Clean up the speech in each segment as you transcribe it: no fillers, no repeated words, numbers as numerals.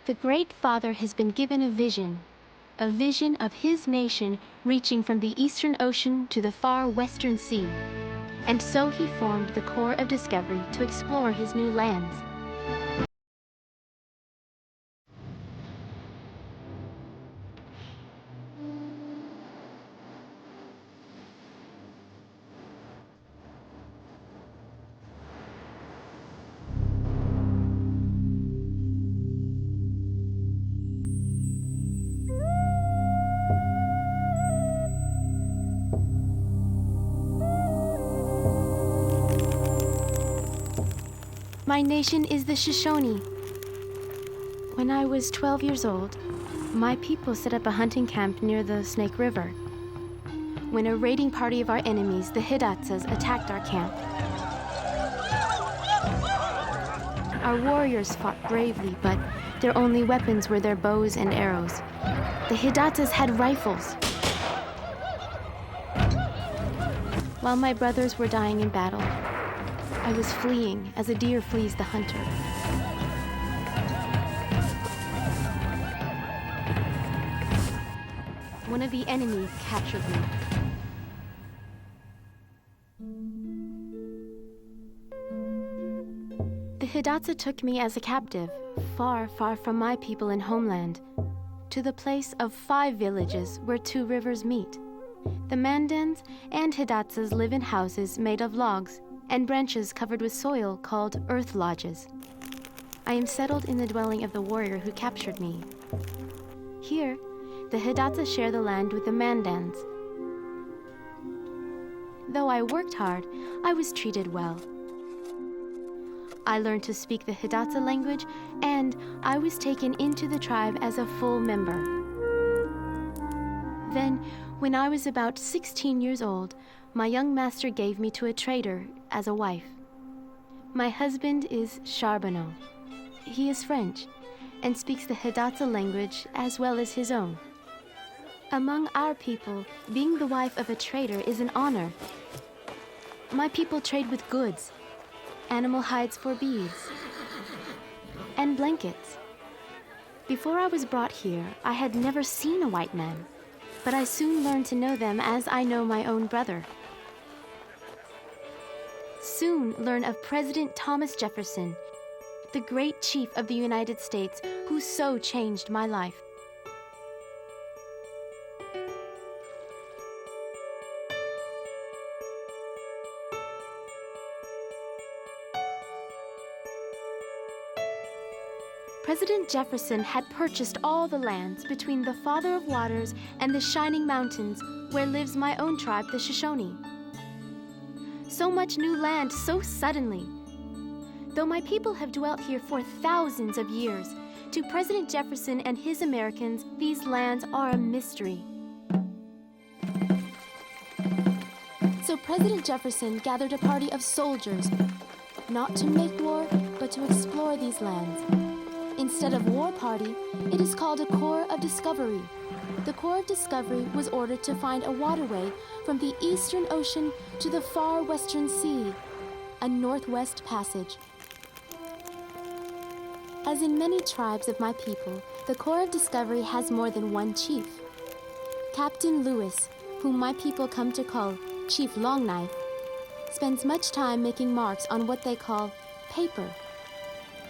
The Great Father has been given a vision of his nation reaching from the Eastern Ocean to the far Western Sea. And so he formed the Corps of Discovery to explore his new lands. My nation is the Shoshone. When I was 12 years old, my people set up a hunting camp near the Snake River. When a raiding party of our enemies, the Hidatsas, attacked our camp. Our warriors fought bravely, but their only weapons were their bows and arrows. The Hidatsas had rifles. While my brothers were dying in battle, I was fleeing as a deer flees the hunter. One of the enemy captured me. The Hidatsa took me as a captive, far, far from my people and homeland, to the place of 5 villages where 2 rivers meet. The Mandans and Hidatsas live in houses made of logs and branches covered with soil called earth lodges. I am settled in the dwelling of the warrior who captured me. Here, the Hidatsa share the land with the Mandans. Though I worked hard, I was treated well. I learned to speak the Hidatsa language, and I was taken into the tribe as a full member. Then, when I was about 16 years old, my young master gave me to a trader as a wife. My husband is Charbonneau. He is French and speaks the Hidatsa language as well as his own. Among our people, being the wife of a trader is an honor. My people trade with goods, animal hides for beads, and blankets. Before I was brought here, I had never seen a white man, but I soon learned to know them as I know my own brother. Soon learn of President Thomas Jefferson, the great chief of the United States, who so changed my life. President Jefferson had purchased all the lands between the Father of Waters and the Shining Mountains, where lives my own tribe, the Shoshone. So much new land so suddenly. Though my people have dwelt here for thousands of years, to President Jefferson and his Americans, these lands are a mystery. So President Jefferson gathered a party of soldiers, not to make war, but to explore these lands. Instead of war party, it is called a Corps of Discovery. The Corps of Discovery was ordered to find a waterway from the Eastern Ocean to the far Western Sea, a Northwest Passage. As in many tribes of my people, the Corps of Discovery has more than one chief. Captain Lewis, whom my people come to call Chief Longknife, spends much time making marks on what they call paper.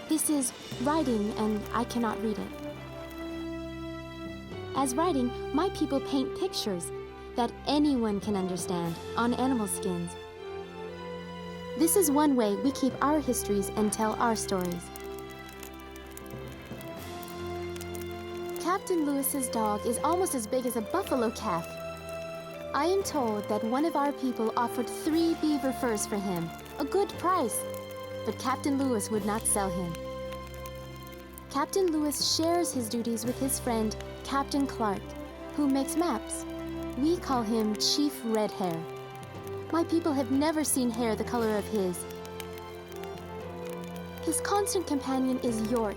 This is writing, and I cannot read it. As writing, my people paint pictures that anyone can understand on animal skins. This is one way we keep our histories and tell our stories. Captain Lewis's dog is almost as big as a buffalo calf. I am told that one of our people offered 3 beaver furs for him, a good price, but Captain Lewis would not sell him. Captain Lewis shares his duties with his friend, Captain Clark, who makes maps. We call him Chief Red Hair. My people have never seen hair the color of his. His constant companion is York,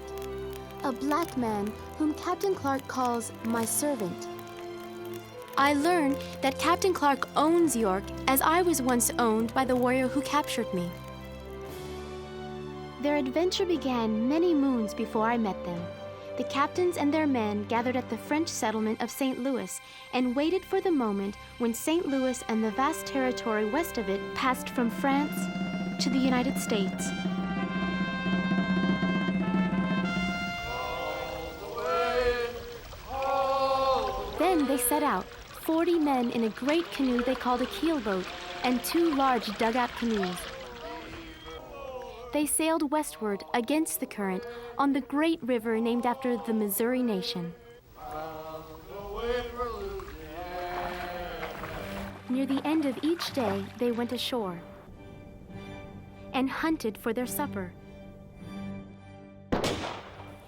a black man whom Captain Clark calls my servant. I learn that Captain Clark owns York as I was once owned by the warrior who captured me. Their adventure began many moons before I met them. The captains and their men gathered at the French settlement of St. Louis and waited for the moment when St. Louis and the vast territory west of it passed from France to the United States. Then they set out, 40 men in a great canoe they called a keelboat, and 2 large dugout canoes. They sailed westward against the current on the great river named after the Missouri Nation. Near the end of each day, they went ashore and hunted for their supper.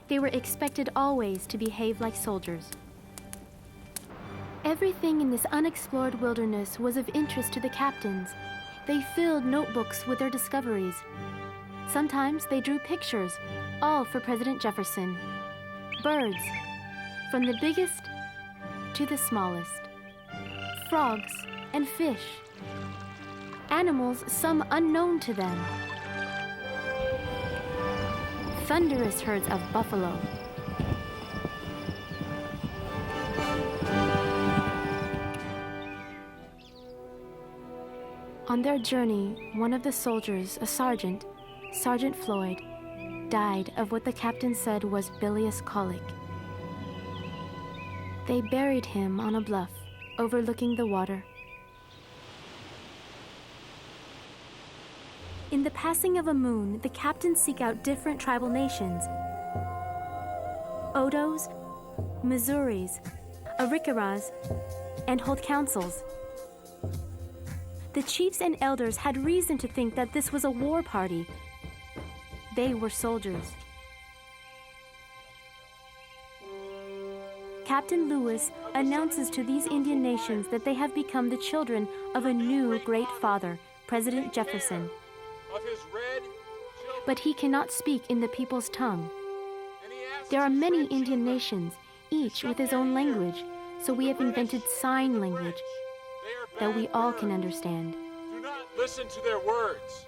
They were expected always to behave like soldiers. Everything in this unexplored wilderness was of interest to the captains. They filled notebooks with their discoveries. Sometimes they drew pictures, all for President Jefferson. Birds, from the biggest to the smallest. Frogs and fish. Animals, some unknown to them. Thunderous herds of buffalo. On their journey, one of the soldiers, a sergeant, Sergeant Floyd, died of what the captain said was bilious colic. They buried him on a bluff overlooking the water. In the passing of a moon, the captains seek out different tribal nations. Odos, Missouris, Arikaras, and hold councils. The chiefs and elders had reason to think that this was a war party. They were soldiers. Captain Lewis announces to these Indian nations that they have become the children of a new great father, President Jefferson. But he cannot speak in the people's tongue. There are many Indian nations, each with his own language, so we have invented sign language that we all can understand. Do not listen to their words.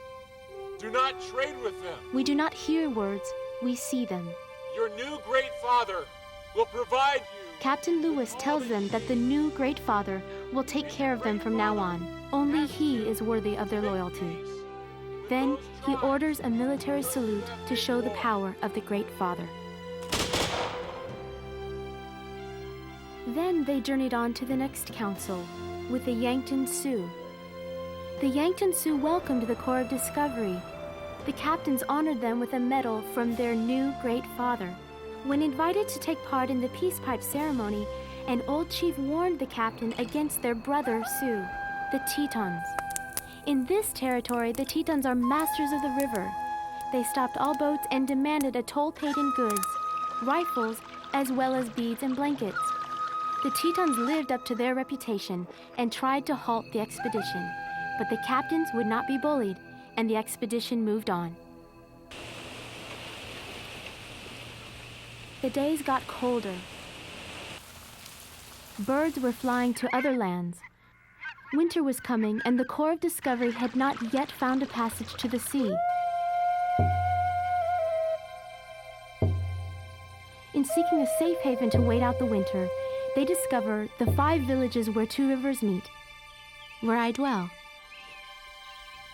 Do not trade with them. We do not hear words, we see them. Your new great father will provide you. Captain Lewis tells them that the new great father will take care of them from now on. Only he is worthy of their loyalty. Then he orders a military salute to show the power of the great father. Then they journeyed on to the next council with the Yankton Sioux. The Yankton Sioux welcomed the Corps of Discovery. The captains honored them with a medal from their new great father. When invited to take part in the peace pipe ceremony, an old chief warned the captain against their brother Sioux, the Tetons. In this territory, the Tetons are masters of the river. They stopped all boats and demanded a toll paid in goods, rifles, as well as beads and blankets. The Tetons lived up to their reputation and tried to halt the expedition, but the captains would not be bullied, and the expedition moved on. The days got colder. Birds were flying to other lands. Winter was coming, and the Corps of Discovery had not yet found a passage to the sea. In seeking a safe haven to wait out the winter, they discover the 5 villages where 2 rivers meet, where I dwell.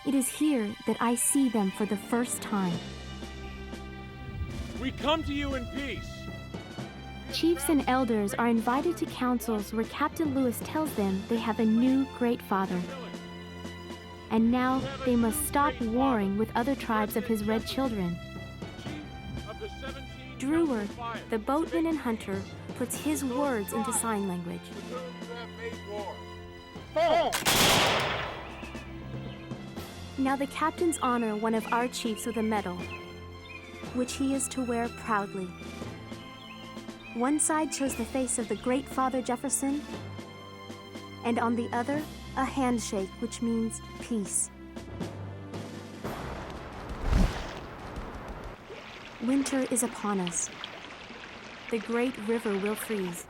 It is here that I see them for the first time. We come to you in peace. Chiefs and elders are invited to councils where Captain Lewis tells them they have a new great father. And now they must stop warring with other tribes of his red children. Dreward, the boatman and hunter, puts his words into sign language. Now the captains honor one of our chiefs with a medal, which he is to wear proudly. One side shows the face of the great father Jefferson, and on the other, a handshake, which means peace. Winter is upon us. The great river will freeze.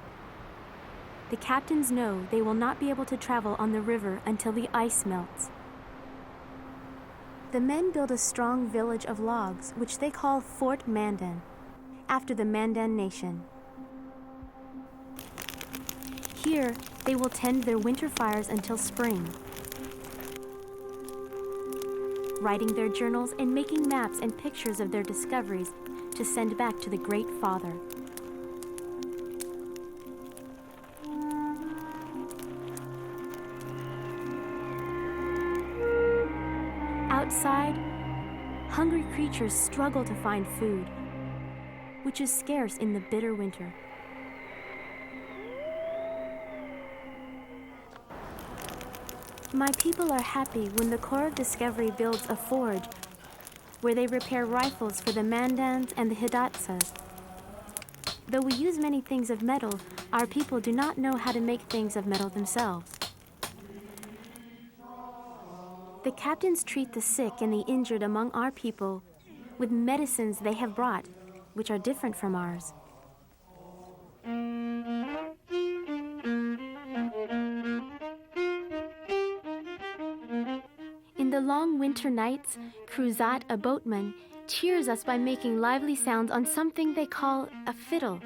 The captains know they will not be able to travel on the river until the ice melts. The men build a strong village of logs, which they call Fort Mandan. after the Mandan Nation. Here, they will tend their winter fires until spring, writing their journals and making maps and pictures of their discoveries to send back to the Great Father. Outside, hungry creatures struggle to find food, which is scarce in the bitter winter. My people are happy when the Corps of Discovery builds a forge where they repair rifles for the Mandans and the Hidatsas. Though we use many things of metal, our people do not know how to make things of metal themselves. The captains treat the sick and the injured among our people with medicines they have brought, which are different from ours. In the long winter nights, Cruzat, a boatman, cheers us by making lively sounds on something they call a fiddle.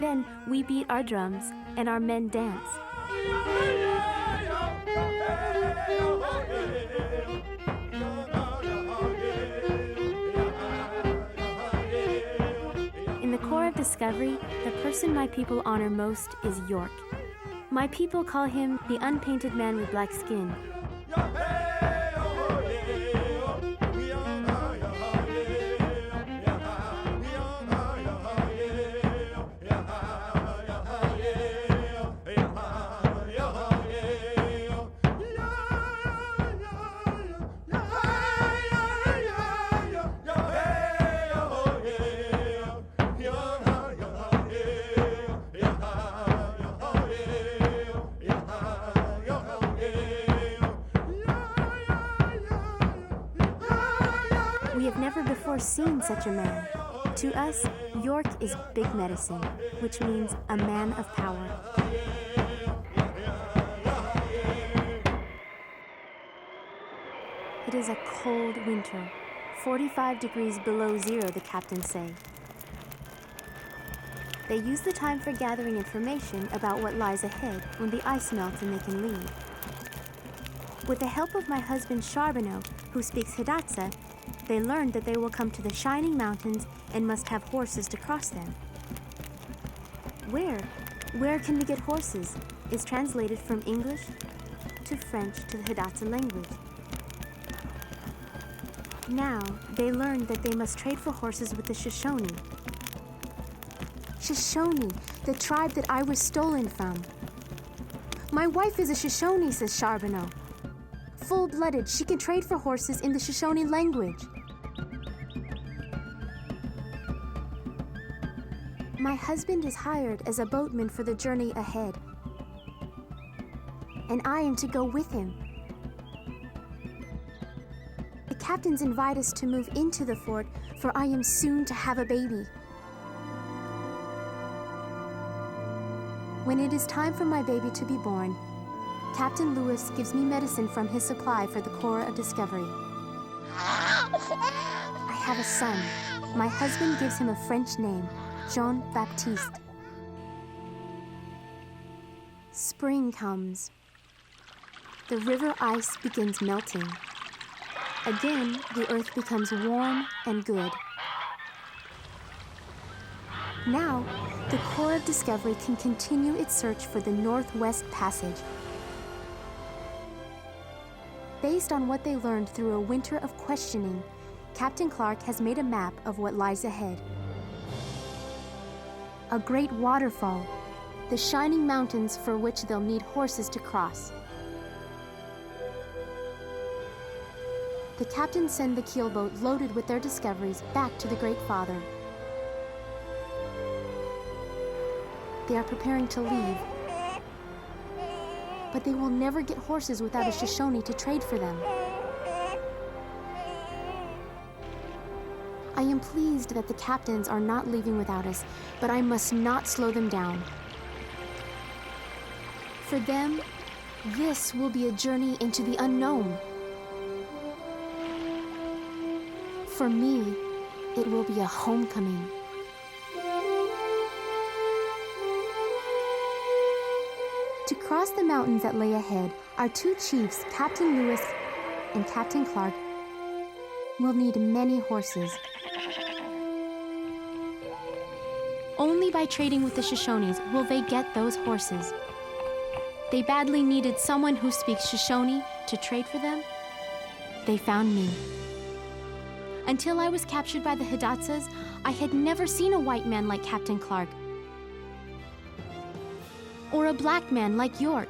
Then we beat our drums and our men dance. In the Corps of Discovery, the person my people honor most is York. My people call him the unpainted man with black skin. We have never before seen such a man. To us, York is big medicine, which means a man of power. It is a cold winter, 45 degrees below zero, the captains say. They use the time for gathering information about what lies ahead when the ice melts and they can leave. With the help of my husband Charbonneau, who speaks Hidatsa, they learned that they will come to the shining mountains and must have horses to cross them. Where can we get horses is translated from English to French to the Hidatsa language. Now, they learned that they must trade for horses with the Shoshone. Shoshone, the tribe that I was stolen from. My wife is a Shoshone, says Charbonneau. Full-blooded, she can trade for horses in the Shoshone language. My husband is hired as a boatman for the journey ahead, and I am to go with him. The captains invite us to move into the fort, for I am soon to have a baby. When it is time for my baby to be born, Captain Lewis gives me medicine from his supply for the Corps of Discovery. I have a son. My husband gives him a French name, Jean-Baptiste. Spring comes. The river ice begins melting. Again, the earth becomes warm and good. Now, the Corps of Discovery can continue its search for the Northwest Passage. Based on what they learned through a winter of questioning, Captain Clark has made a map of what lies ahead. A great waterfall, the shining mountains for which they'll need horses to cross. The captains send the keelboat loaded with their discoveries back to the Great Father. They are preparing to leave, but they will never get horses without a Shoshone to trade for them. I am pleased that the captains are not leaving without us, but I must not slow them down. For them, this will be a journey into the unknown. For me, it will be a homecoming. To cross the mountains that lay ahead, our two chiefs, Captain Lewis and Captain Clark, will need many horses. Only by trading with the Shoshones will they get those horses. They badly needed someone who speaks Shoshone to trade for them. They found me. Until I was captured by the Hidatsas, I had never seen a white man like Captain Clark, or a black man like York.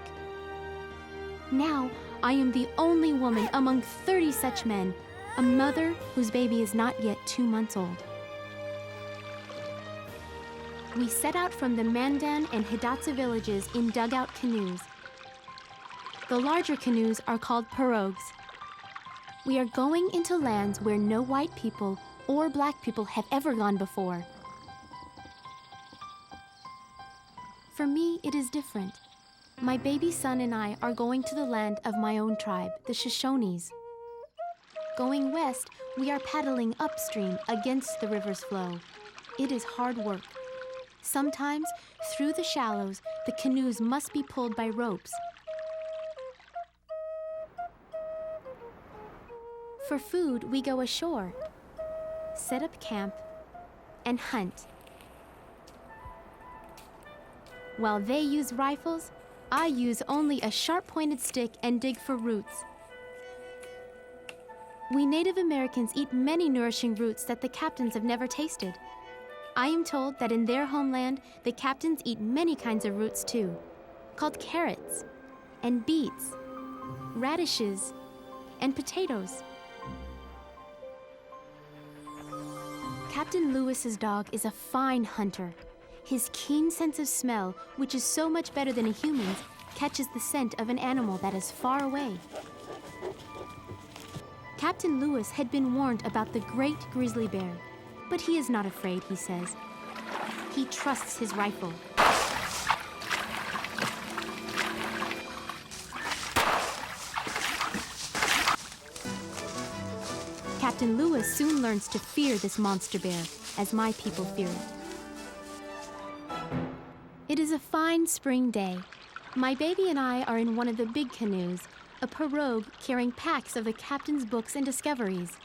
Now, I am the only woman among 30 such men, a mother whose baby is not yet 2 months old. We set out from the Mandan and Hidatsa villages in dugout canoes. The larger canoes are called pirogues. We are going into lands where no white people or black people have ever gone before. For me, it is different. My baby son and I are going to the land of my own tribe, the Shoshones. Going west, we are paddling upstream against the river's flow. It is hard work. Sometimes, through the shallows, the canoes must be pulled by ropes. For food, we go ashore, set up camp, and hunt. While they use rifles, I use only a sharp-pointed stick and dig for roots. We Native Americans eat many nourishing roots that the captains have never tasted. I am told that in their homeland, the captains eat many kinds of roots too, called carrots, and beets, radishes, and potatoes. Captain Lewis's dog is a fine hunter. His keen sense of smell, which is so much better than a human's, catches the scent of an animal that is far away. Captain Lewis had been warned about the great grizzly bear, but he is not afraid, he says. He trusts his rifle. Captain Lewis soon learns to fear this monster bear, as my people fear it. It is a fine spring day. My baby and I are in one of the big canoes, a pirogue carrying packs of the captain's books and discoveries.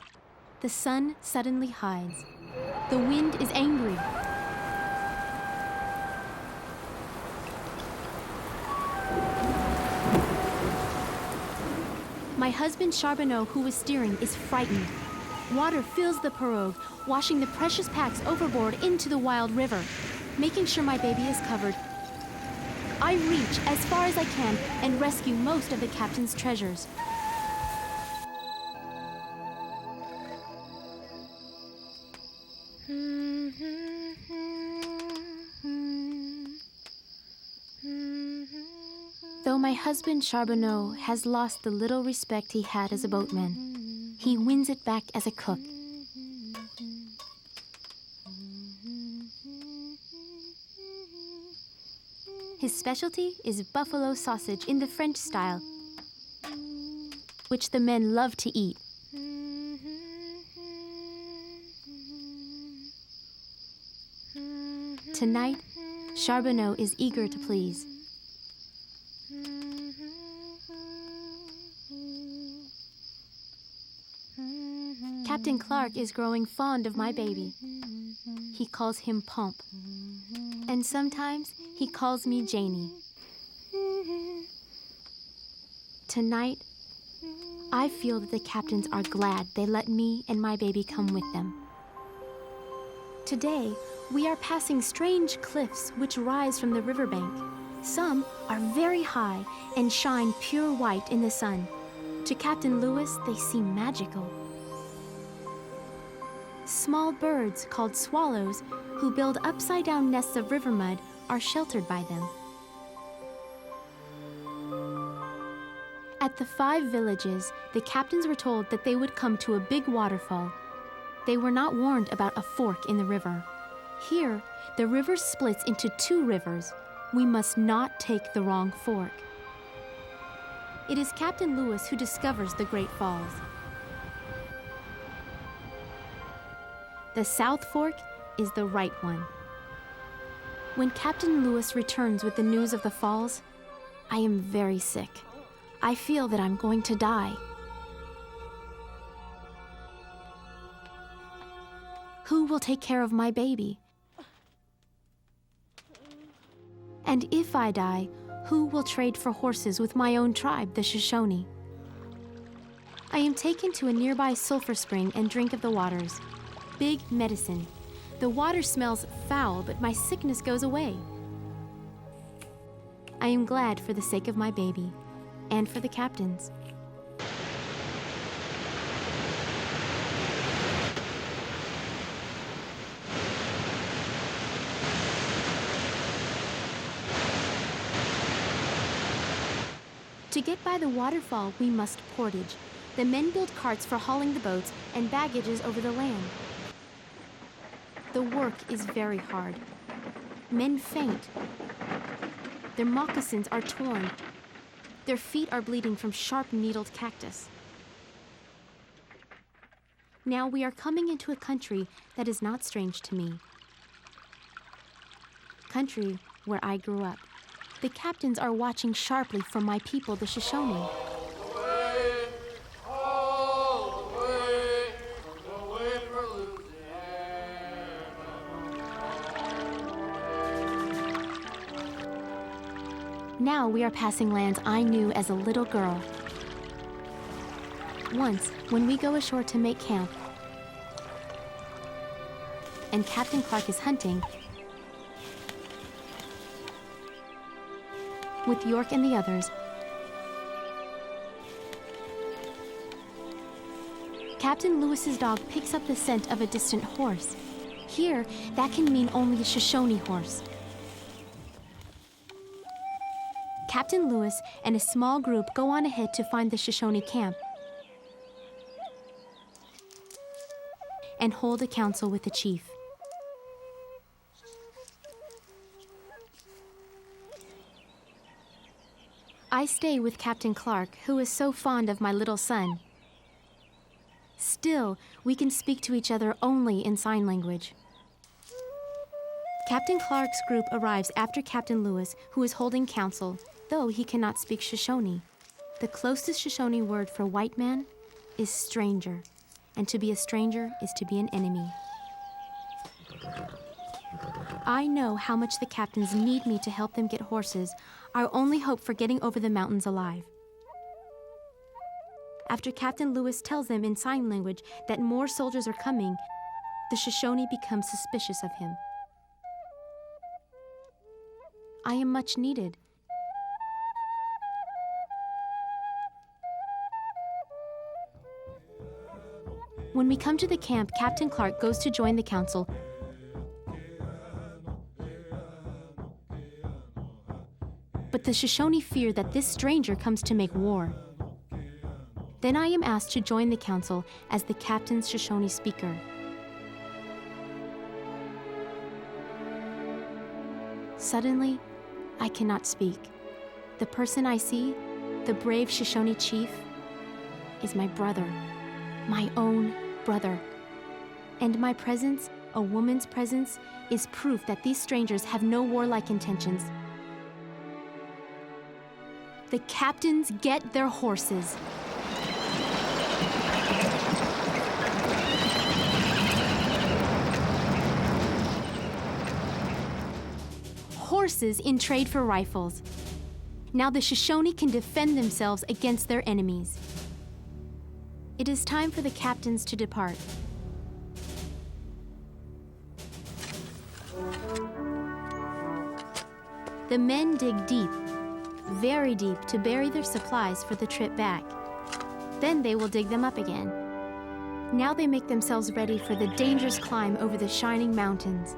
The sun suddenly hides. The wind is angry. My husband Charbonneau, who was steering, is frightened. Water fills the pirogue, washing the precious packs overboard into the wild river. Making sure my baby is covered, I reach as far as I can and rescue most of the captain's treasures. Though my husband Charbonneau has lost the little respect he had as a boatman, he wins it back as a cook. His specialty is buffalo sausage in the French style, which the men love to eat. Tonight, Charbonneau is eager to please. Captain Clark is growing fond of my baby. He calls him Pomp, and sometimes he calls me Janie. Tonight, I feel that the captains are glad they let me and my baby come with them. Today, we are passing strange cliffs which rise from the riverbank. Some are very high and shine pure white in the sun. To Captain Lewis, they seem magical. Small birds called swallows, who build upside-down nests of river mud, are sheltered by them. At the 5 villages, the captains were told that they would come to a big waterfall. They were not warned about a fork in the river. Here, the river splits into 2 rivers. We must not take the wrong fork. It is Captain Lewis who discovers the Great Falls. The South Fork is the right one. When Captain Lewis returns with the news of the falls, I am very sick. I feel that I'm going to die. Who will take care of my baby? And if I die, who will trade for horses with my own tribe, the Shoshone? I am taken to a nearby sulfur spring and drink of the waters. Big medicine. The water smells foul, but my sickness goes away. I am glad for the sake of my baby and for the captains. To get by the waterfall, we must portage. The men build carts for hauling the boats and baggages over the land. The work is very hard. Men faint. Their moccasins are torn. Their feet are bleeding from sharp-needled cactus. Now we are coming into a country that is not strange to me. Country where I grew up. The captains are watching sharply for my people, the Shoshone. Now we are passing lands I knew as a little girl. Once, when we go ashore to make camp, and Captain Clark is hunting, with York and the others, Captain Lewis's dog picks up the scent of a distant horse. Here, that can mean only a Shoshone horse. Captain Lewis and a small group go on ahead to find the Shoshone camp and hold a council with the chief. I stay with Captain Clark, who is so fond of my little son. Still, we can speak to each other only in sign language. Captain Clark's group arrives after Captain Lewis, who is holding council, though he cannot speak Shoshone. The closest Shoshone word for white man is stranger, and to be a stranger is to be an enemy. I know how much the captains need me to help them get horses, our only hope for getting over the mountains alive. After Captain Lewis tells them in sign language that more soldiers are coming, the Shoshone becomes suspicious of him. I am much needed. When we come to the camp, Captain Clark goes to join the council. But the Shoshone fear that this stranger comes to make war. Then I am asked to join the council as the captain's Shoshone speaker. Suddenly, I cannot speak. The person I see, the brave Shoshone chief, is my brother, my own brother. And my presence, a woman's presence, is proof that these strangers have no warlike intentions. The captains get their horses. Horses in trade for rifles. Now the Shoshone can defend themselves against their enemies. It is time for the captains to depart. The men dig deep, very deep, to bury their supplies for the trip back. Then they will dig them up again. Now they make themselves ready for the dangerous climb over the shining mountains.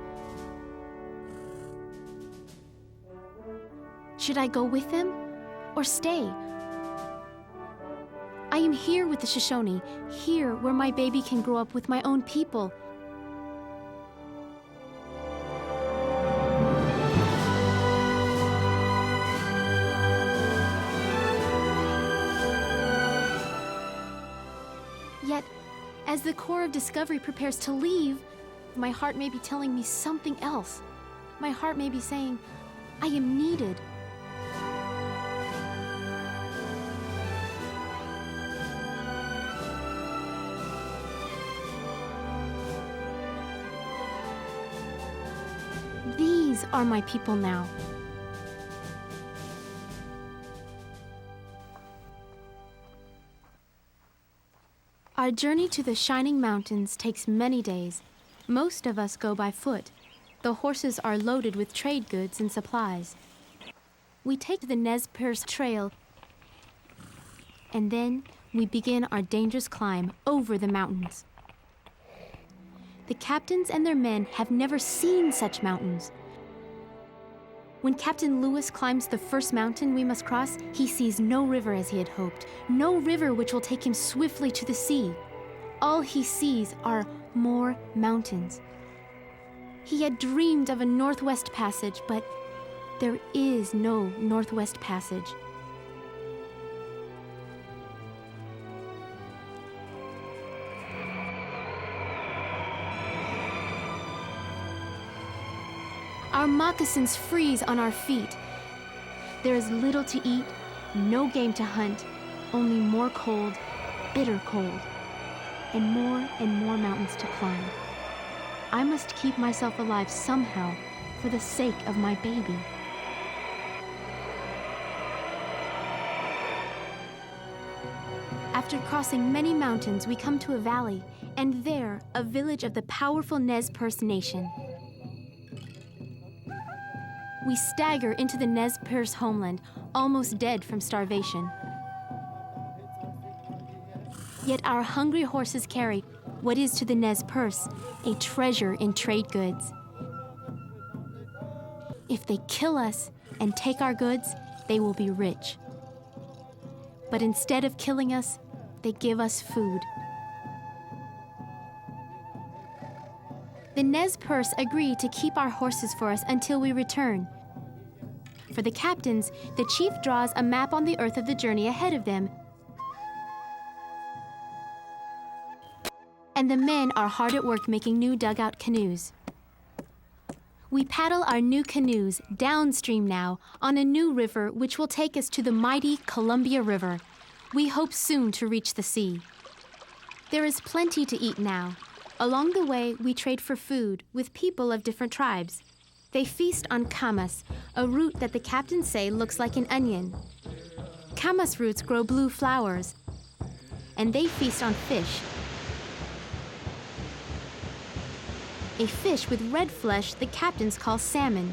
Should I go with them or stay? I am here with the Shoshone, here where my baby can grow up with my own people. Yet, as the Corps of Discovery prepares to leave, my heart may be telling me something else. My heart may be saying, I am needed. These are my people now. Our journey to the shining mountains takes many days. Most of us go by foot. The horses are loaded with trade goods and supplies. We take the Nez Perce Trail, and then we begin our dangerous climb over the mountains. The captains and their men have never seen such mountains. When Captain Lewis climbs the first mountain we must cross, he sees no river as he had hoped, no river which will take him swiftly to the sea. All he sees are more mountains. He had dreamed of a Northwest Passage, but there is no Northwest Passage. Our moccasins freeze on our feet. There is little to eat, no game to hunt, only more cold, bitter cold, and more mountains to climb. I must keep myself alive somehow for the sake of my baby. After crossing many mountains, we come to a valley, and there, a village of the powerful Nez Perce Nation. We stagger into the Nez Perce homeland, almost dead from starvation. Yet our hungry horses carry what is to the Nez Perce a treasure in trade goods. If they kill us and take our goods, they will be rich. But instead of killing us, they give us food. The Nez Perce agree to keep our horses for us until we return. For the captains, the chief draws a map on the earth of the journey ahead of them, and the men are hard at work making new dugout canoes. We paddle our new canoes downstream now on a new river which will take us to the mighty Columbia River. We hope soon to reach the sea. There is plenty to eat now. Along the way, we trade for food with people of different tribes. They feast on camas, a root that the captains say looks like an onion. Camas roots grow blue flowers, and they feast on fish. A fish with red flesh the captains call salmon.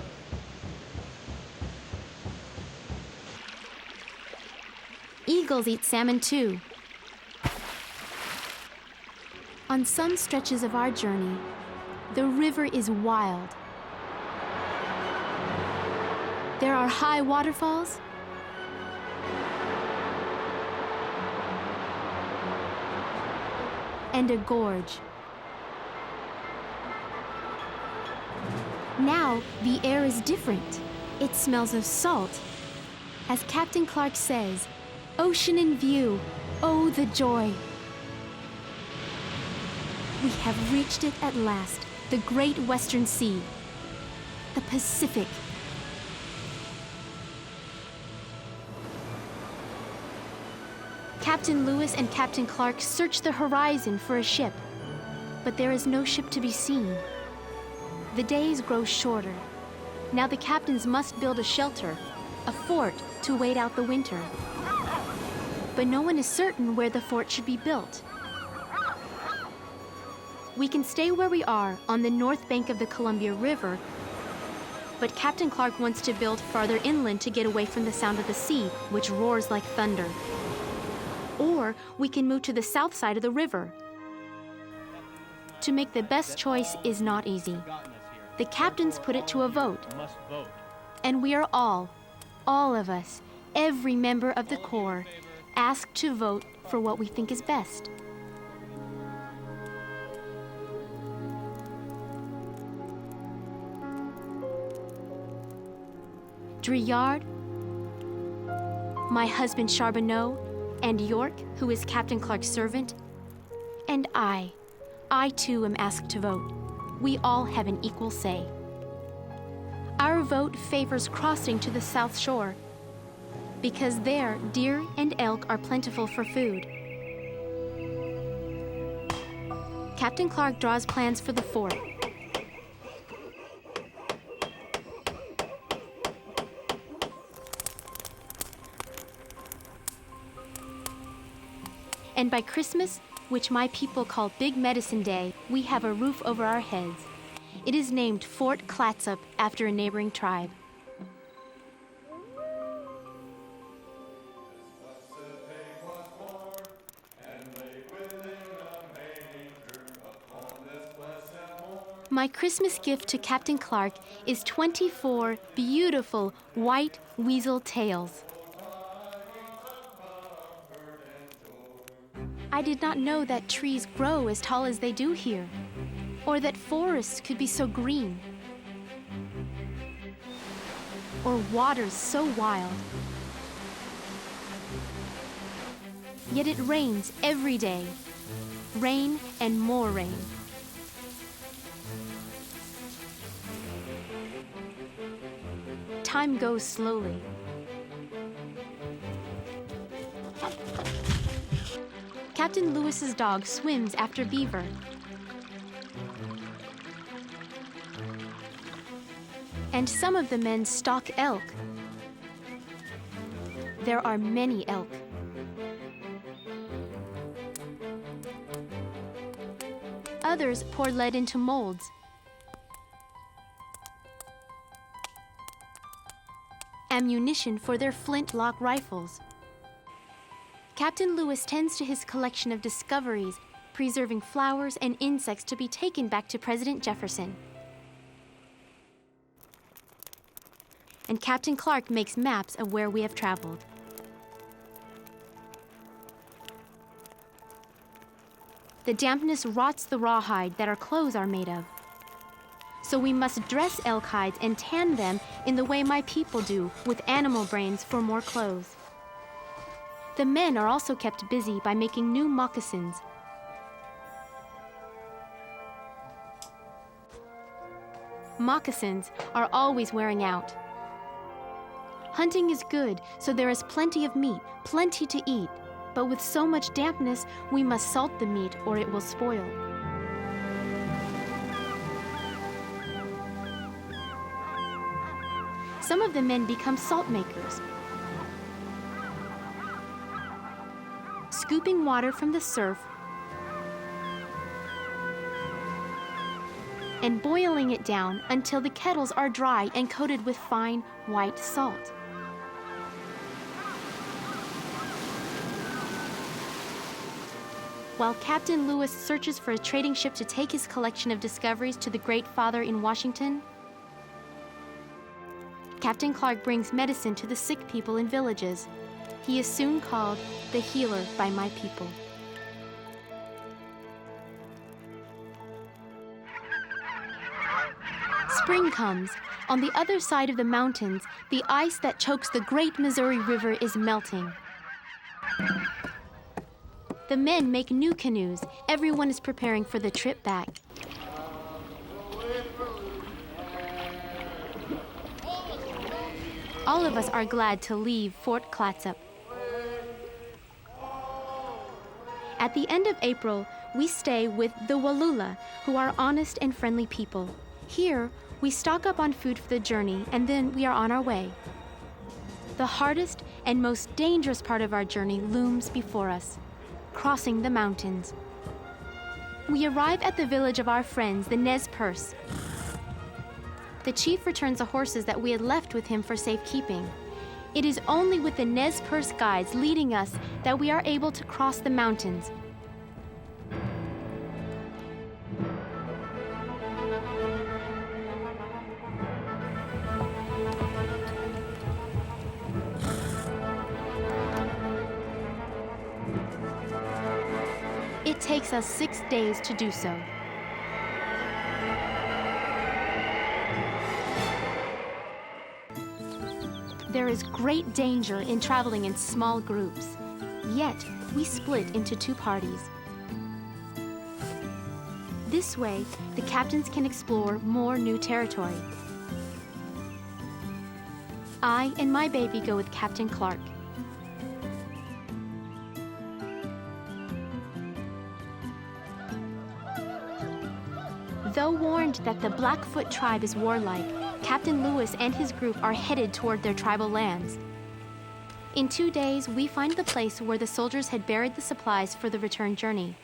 Eagles eat salmon too. On some stretches of our journey, the river is wild. There are high waterfalls, and a gorge. Now, the air is different. It smells of salt. As Captain Clark says, "Ocean in view, oh the joy." We have reached it at last, the great Western Sea, the Pacific. Captain Lewis and Captain Clark search the horizon for a ship, but there is no ship to be seen. The days grow shorter. Now the captains must build a shelter, a fort, to wait out the winter. But no one is certain where the fort should be built. We can stay where we are on the north bank of the Columbia River, but Captain Clark wants to build farther inland to get away from the sound of the sea, which roars like thunder. Or we can move to the south side of the river. To make the best choice is not easy. The captains put it to a vote. And we are all of us, every member of the Corps, asked to vote for what we think is best. Driard, my husband Charbonneau, and York, who is Captain Clark's servant, and I too am asked to vote. we all have an equal say. Our vote favors crossing to the South Shore, because there, deer and elk are plentiful for food. Captain Clark draws plans for the fort. And by Christmas, which my people call Big Medicine Day, we have a roof over our heads. It is named Fort Clatsop after a neighboring tribe. My Christmas gift to Captain Clark is 24 beautiful white weasel tails. I did not know that trees grow as tall as they do here, or that forests could be so green, or waters so wild. Yet it rains every day, rain and more rain. Time goes slowly. Captain Lewis's dog swims after beaver. And some of the men stalk elk. There are many elk. Others pour lead into molds. Ammunition for their flintlock rifles. Captain Lewis tends to his collection of discoveries, preserving flowers and insects to be taken back to President Jefferson. And Captain Clark makes maps of where we have traveled. The dampness rots the rawhide that our clothes are made of. So we must dress elk hides and tan them in the way my people do, with animal brains for more clothes. The men are also kept busy by making new moccasins. Moccasins are always wearing out. Hunting is good, so there is plenty of meat, plenty to eat. But with so much dampness, we must salt the meat or it will spoil. Some of the men become salt makers, scooping water from the surf and boiling it down until the kettles are dry and coated with fine white salt. While Captain Lewis searches for a trading ship to take his collection of discoveries to the Great Father in Washington, Captain Clark brings medicine to the sick people in villages. He is soon called the healer by my people. Spring comes. On the other side of the mountains, the ice that chokes the great Missouri River is melting. The men make new canoes. Everyone is preparing for the trip back. All of us are glad to leave Fort Clatsop. At the end of April, we stay with the Walula, who are honest and friendly people. Here, we stock up on food for the journey, and then we are on our way. The hardest and most dangerous part of our journey looms before us, crossing the mountains. We arrive at the village of our friends, the Nez Perce. The chief returns the horses that we had left with him for safekeeping. It is only with the Nez Perce guides leading us that we are able to cross the mountains. It takes us 6 days to do so. There is great danger in traveling in small groups, yet we split into 2 parties. This way, the captains can explore more new territory. I and my baby go with Captain Clark. Though warned that the Blackfoot tribe is warlike, Captain Lewis and his group are headed toward their tribal lands. In 2 days, we find the place where the soldiers had buried the supplies for the return journey.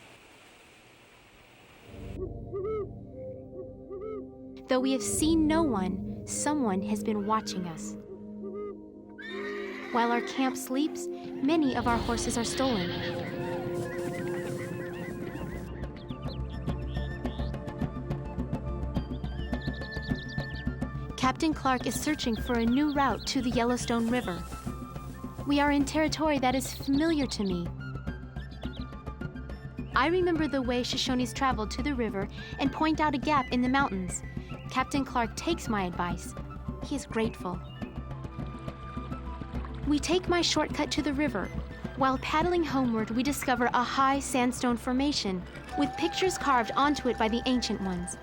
Though we have seen no one, someone has been watching us. While our camp sleeps, many of our horses are stolen. Captain Clark is searching for a new route to the Yellowstone River. We are in territory that is familiar to me. I remember the way Shoshones traveled to the river and point out a gap in the mountains. Captain Clark takes my advice. He is grateful. We take my shortcut to the river. While paddling homeward, we discover a high sandstone formation with pictures carved onto it by the ancient ones.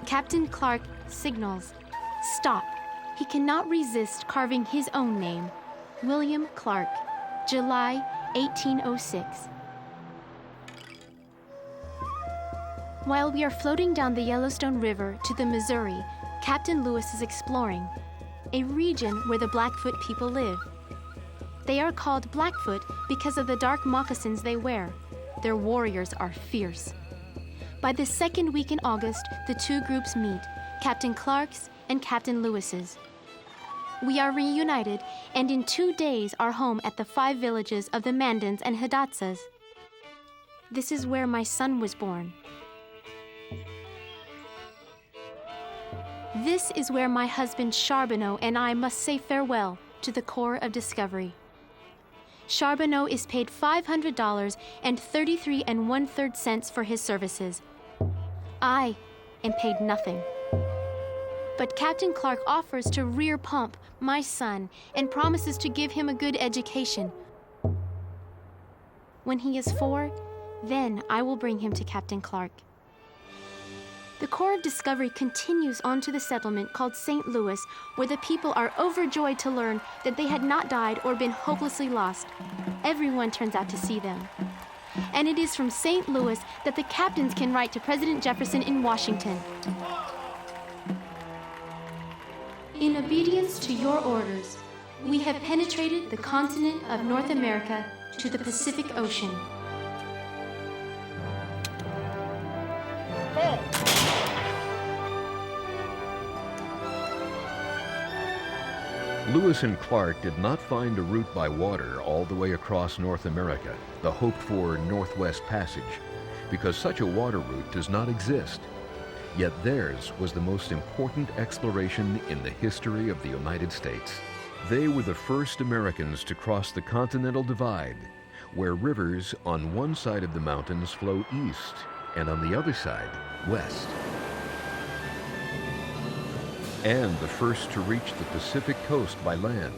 Captain Clark signals, "Stop." He cannot resist carving his own name, William Clark, July 1806. While we are floating down the Yellowstone River to the Missouri, Captain Lewis is exploring a region where the Blackfoot people live. They are called Blackfoot because of the dark moccasins they wear. Their warriors are fierce. By the second week in August, the two groups meet, Captain Clark's and Captain Lewis's. We are reunited and in 2 days are home at the 5 villages of the Mandans and Hidatsas. This is where my son was born. This is where my husband Charbonneau and I must say farewell to the Corps of Discovery. Charbonneau is paid $500 and 33 1/3 cents for his services. I am paid nothing. But Captain Clark offers to rear Pump, my son, and promises to give him a good education. When he is 4, then I will bring him to Captain Clark. The Corps of Discovery continues on to the settlement called St. Louis, where the people are overjoyed to learn that they had not died or been hopelessly lost. Everyone turns out to see them. And it is from St. Louis that the captains can write to President Jefferson in Washington. In obedience to your orders, we have penetrated the continent of North America to the Pacific Ocean. Lewis and Clark did not find a route by water all the way across North America, the hoped-for Northwest Passage, because such a water route does not exist. Yet theirs was the most important exploration in the history of the United States. They were the first Americans to cross the Continental Divide, where rivers on one side of the mountains flow east and on the other side, west. And the first to reach the Pacific coast by land.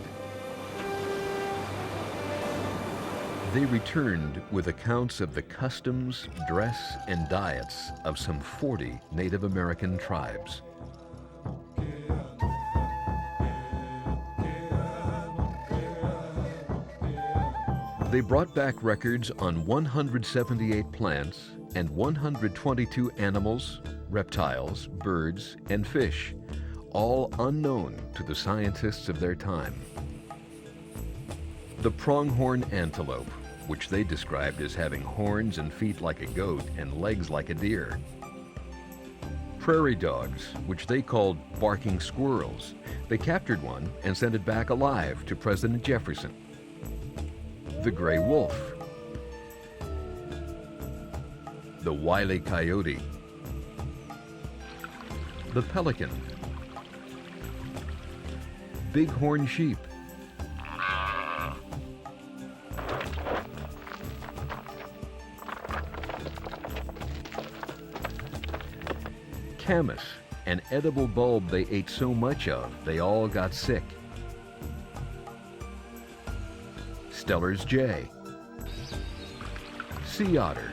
They returned with accounts of the customs, dress, and diets of some 40 Native American tribes. They brought back records on 178 plants and 122 animals, reptiles, birds, and fish, all unknown to the scientists of their time. The pronghorn antelope, which they described as having horns and feet like a goat and legs like a deer. Prairie dogs, which they called barking squirrels. They captured one and sent it back alive to President Jefferson. The gray wolf. The wily coyote. The pelican. Bighorn sheep. Camas, an edible bulb they ate so much of, they all got sick. Steller's jay. Sea otter.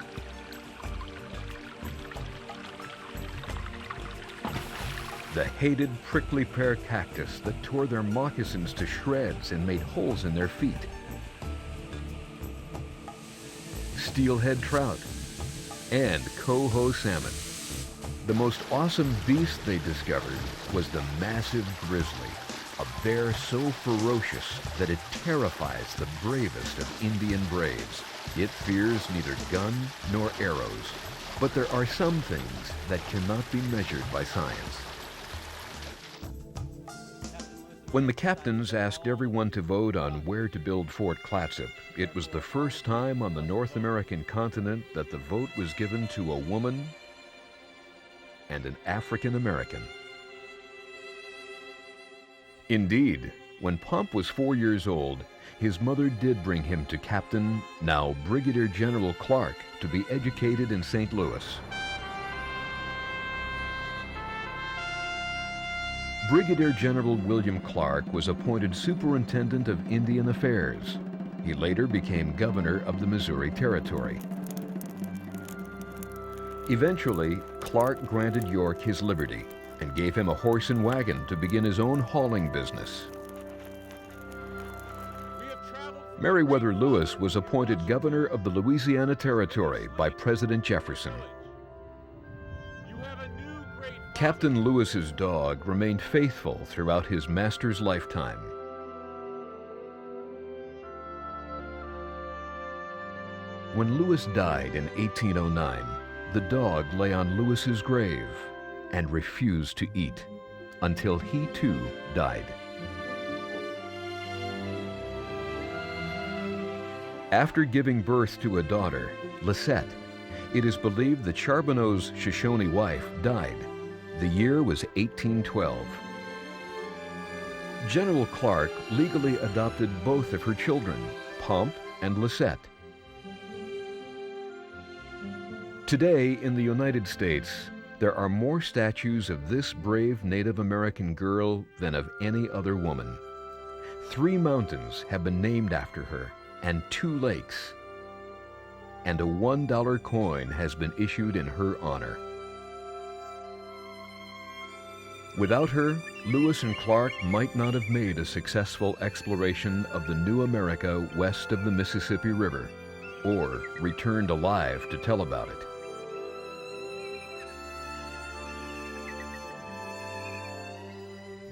the hated prickly pear cactus that tore their moccasins to shreds and made holes in their feet, steelhead trout, and coho salmon. The most awesome beast they discovered was the massive grizzly, a bear so ferocious that it terrifies the bravest of Indian braves. It fears neither gun nor arrows, but there are some things that cannot be measured by science. When the captains asked everyone to vote on where to build Fort Clatsop, it was the first time on the North American continent that the vote was given to a woman and an African American. Indeed, when Pomp was 4 years old, his mother did bring him to Captain, now Brigadier General Clark, to be educated in St. Louis. Brigadier General William Clark was appointed Superintendent of Indian Affairs. He later became governor of the Missouri Territory. Eventually, Clark granted York his liberty and gave him a horse and wagon to begin his own hauling business. Meriwether Lewis was appointed governor of the Louisiana Territory by President Jefferson. Captain Lewis's dog remained faithful throughout his master's lifetime. When Lewis died in 1809, the dog lay on Lewis's grave and refused to eat until he too died. After giving birth to a daughter, Lisette, it is believed that Charbonneau's Shoshone wife died. The year was 1812. General Clark legally adopted both of her children, Pomp and Lisette. Today in the United States, there are more statues of this brave Native American girl than of any other woman. 3 mountains have been named after her, and 2 lakes. And a $1 coin has been issued in her honor. Without her, Lewis and Clark might not have made a successful exploration of the new America west of the Mississippi River, or returned alive to tell about it.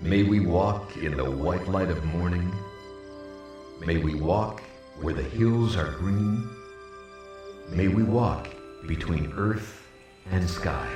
May we walk in the white light of morning. May we walk where the hills are green. May we walk between earth and sky.